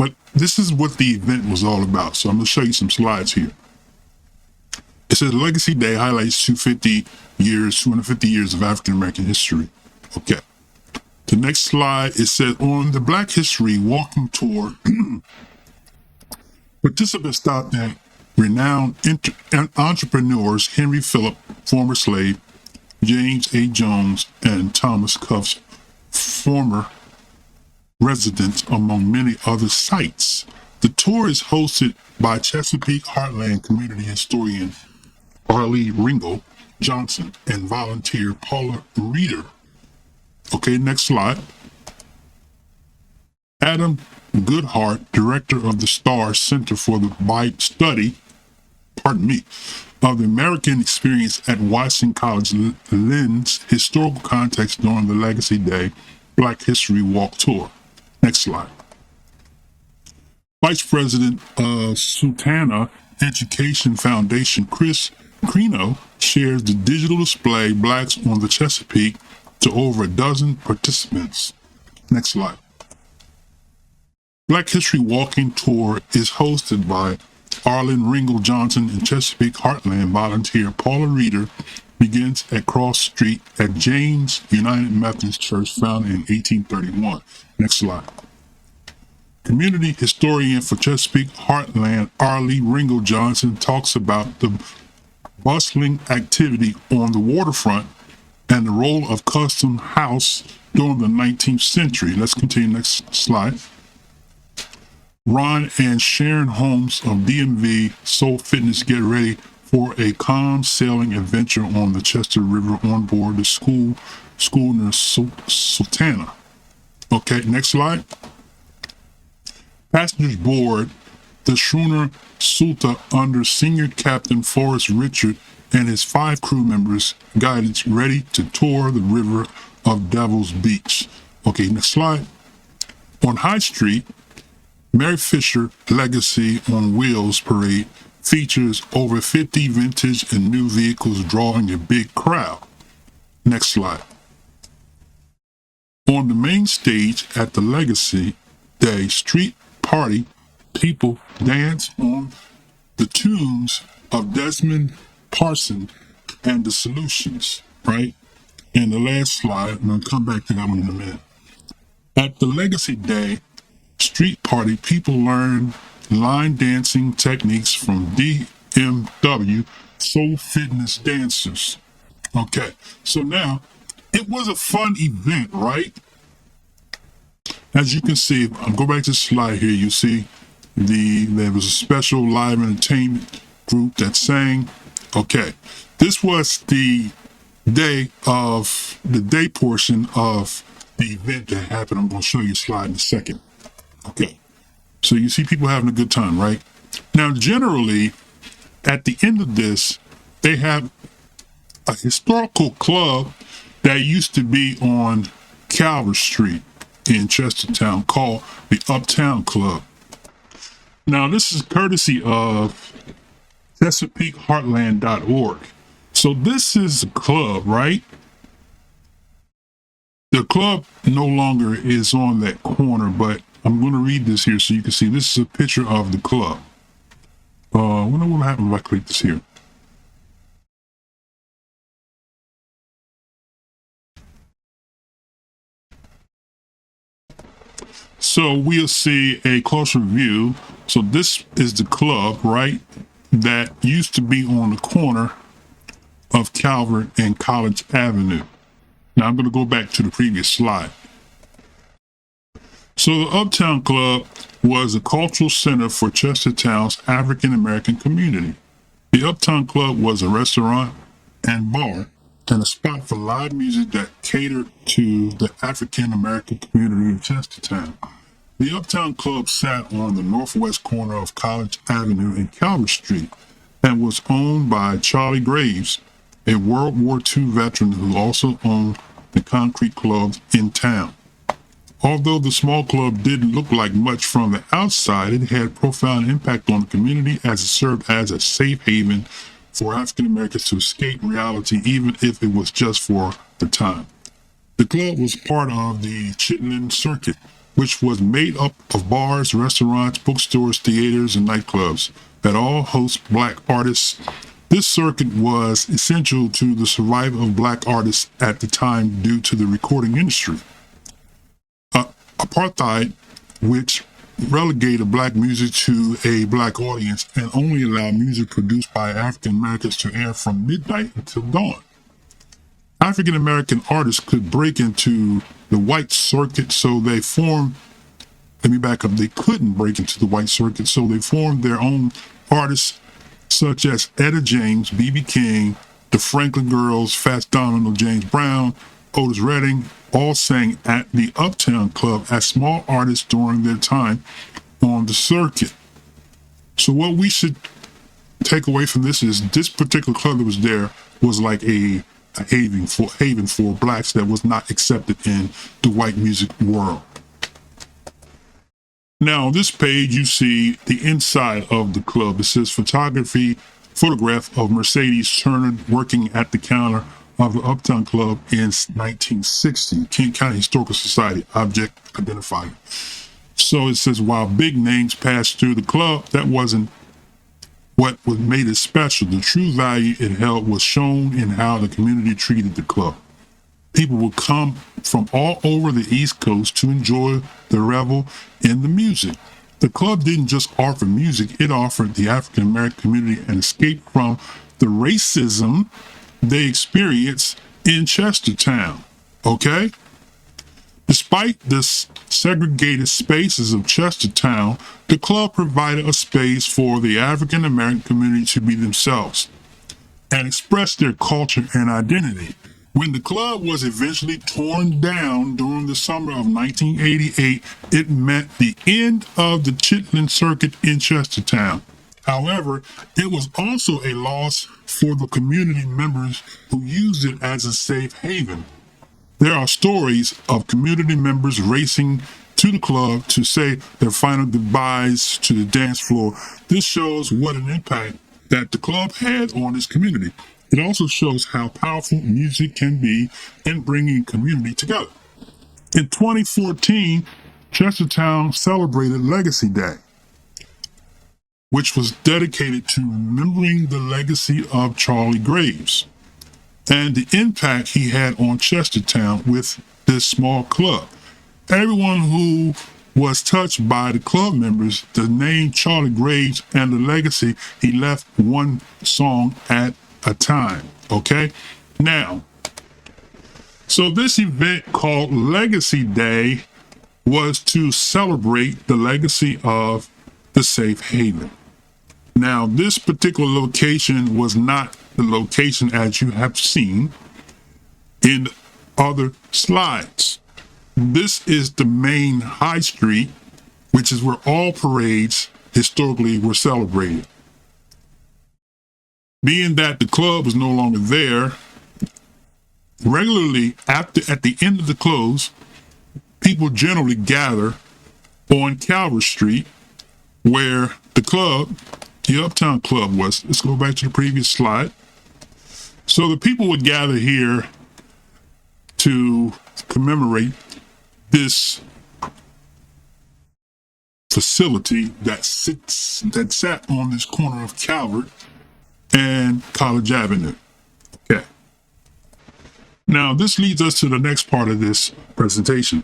But this is what the event was all about. So I'm going to show you some slides here. It says Legacy Day highlights 250 years of African American history. Okay. The next slide, it says on the Black History Walking Tour, participants stopped at renowned entrepreneurs Henry Phillip, former slave, James A. Jones, and Thomas Cuff's former residence, among many other sites. The tour is hosted by Chesapeake Heartland community historian Arlie Ringo Johnson and volunteer Paula Reeder. Okay, next slide. Adam Goodhart, director of the STAR Center for the Study, of the American Experience at Washington College, lends historical context during the Legacy Day Black History Walk Tour. Next slide. Vice President of Sultana Education Foundation, Chris Crino, shares the digital display Blacks on the Chesapeake to over a dozen participants. Next slide. Black History Walking Tour is hosted by Arlen Ringo Johnson and Chesapeake Heartland volunteer Paula Reeder, begins at Cross Street at James United Methodist Church, founded in 1831. Next slide. Community historian for Chesapeake Heartland, Arlie Ringo Johnson, talks about the bustling activity on the waterfront and the role of Custom House during the 19th century. Let's continue. Next slide. Ron and Sharon Holmes of DMV Soul Fitness get ready for a calm sailing adventure on the Chester River on board the schooner Sultana. Okay, next slide. Passengers board the schooner Sulta under Senior Captain Forrest Richard and his 5 crew members, guidance ready to tour the river of Devil's Beach. Okay, next slide. On High Street, Mary Fisher Legacy on Wheels parade features over 50 vintage and new vehicles drawing a big crowd. Next slide. On the main stage at the Legacy Day street party, people dance on the tunes of Desmond Parson and the Solutions, right? And the last slide, I'm going to come back to that one in a minute. At the Legacy Day street party, people learn line dancing techniques from DMW Soul Fitness dancers. Okay, so now it was a fun event, right? As you can see, I'll go back to the slide here. You see there was a special live entertainment group that sang. Okay, this was the day portion of the event that happened. I'm going to show you a slide in a second. Okay, so you see people having a good time, right? Now, generally, at the end of this, they have a historical club that used to be on Calvert Street in Chestertown called the Uptown Club. Now, this is courtesy of ChesapeakeHeartland.org. So this is a club, right? The club no longer is on that corner, but I'm going to read this here so you can see. This is a picture of the club. I wonder what will happen if I click this here. So we'll see a closer view. So this is the club, right? That used to be on the corner of Calvert and College Avenue. Now I'm going to go back to the previous slide. So the Uptown Club was a cultural center for Chestertown's African American community. The Uptown Club was a restaurant and bar and a spot for live music that catered to the African American community of Chestertown. The Uptown Club sat on the northwest corner of College Avenue and Calvert Street and was owned by Charlie Graves, a World War II veteran who also owned the concrete clubs in town. Although the small club didn't look like much from the outside, it had profound impact on the community as it served as a safe haven for African Americans to escape reality, even if it was just for the time. The club was part of the Chitlin Circuit, which was made up of bars, restaurants, bookstores, theaters, and nightclubs that all host black artists. This circuit was essential to the survival of black artists at the time due to the recording industry. Apartheid, which relegated black music to a black audience and only allowed music produced by African Americans to air from midnight until dawn. African American artists could break into the white circuit, so they formed, let me back up, they couldn't break into the white circuit, so they formed their own artists such as Etta James, B.B. King, the Franklin Girls, Fats Domino, James Brown, Otis Redding, all sang at the Uptown Club as small artists during their time on the circuit. So what we should take away from this is this particular club that was there was like a haven for blacks that was not accepted in the white music world. Now, on this page, you see the inside of the club. It says photograph of Mercedes Turner working at the counter of the Uptown Club in 1960. Kent County Historical Society object identified. So it says, while big names passed through the club, that wasn't what made it special. The true value it held was shown in how the community treated the club. People would come from all over the East Coast to enjoy the revel in the music. The club didn't just offer music, it offered the African American community an escape from the racism they experienced in Chestertown. Okay? Despite the segregated spaces of Chestertown, the club provided a space for the African American community to be themselves and express their culture and identity. When the club was eventually torn down during the summer of 1988, it meant the end of the Chitlin Circuit in Chestertown. However, it was also a loss for the community members who used it as a safe haven. There are stories of community members racing to the club to say their final goodbyes to the dance floor. This shows what an impact that the club had on its community. It also shows how powerful music can be in bringing community together. In 2014, Chestertown celebrated Legacy Day, which was dedicated to remembering the legacy of Charlie Graves and the impact he had on Chestertown with this small club. Everyone who was touched by the club members, the name Charlie Graves and the legacy he left one song at a time. Okay? Now, so this event called Legacy Day was to celebrate the legacy of the safe haven. Now, this particular location was not the location as you have seen in other slides. This is the main high street, which is where all parades historically were celebrated. Being that the club was no longer there, regularly at the end of the close, people generally gather on Calvert Street where the club, the Uptown Club was. Let's go back to the previous slide. So the people would gather here to commemorate this facility that sat on this corner of Calvert and College Avenue. Okay. Now, this leads us to the next part of this presentation.